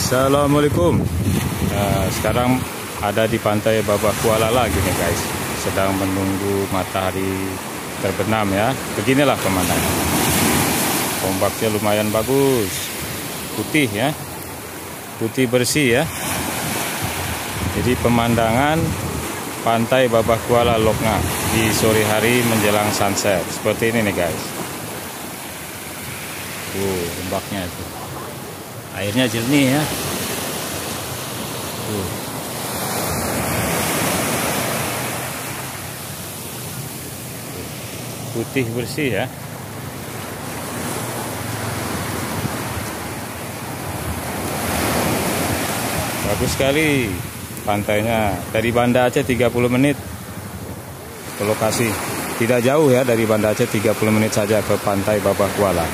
Assalamualaikum. Sekarang ada di pantai Babah Kuala lagi nih guys. Sedang menunggu matahari terbenam ya. Beginilah pemandangan. Ombaknya lumayan bagus. Putih ya. Putih bersih ya. Jadi pemandangan pantai Babah Kuala Loknga di sore hari menjelang sunset. Seperti ini nih guys. Ombaknya itu. Airnya jernih ya. Putih bersih ya. Bagus sekali pantainya. Dari Banda Aceh 30 menit ke lokasi. Tidak jauh ya dari Banda Aceh, 30 menit saja ke pantai Babah Kuala.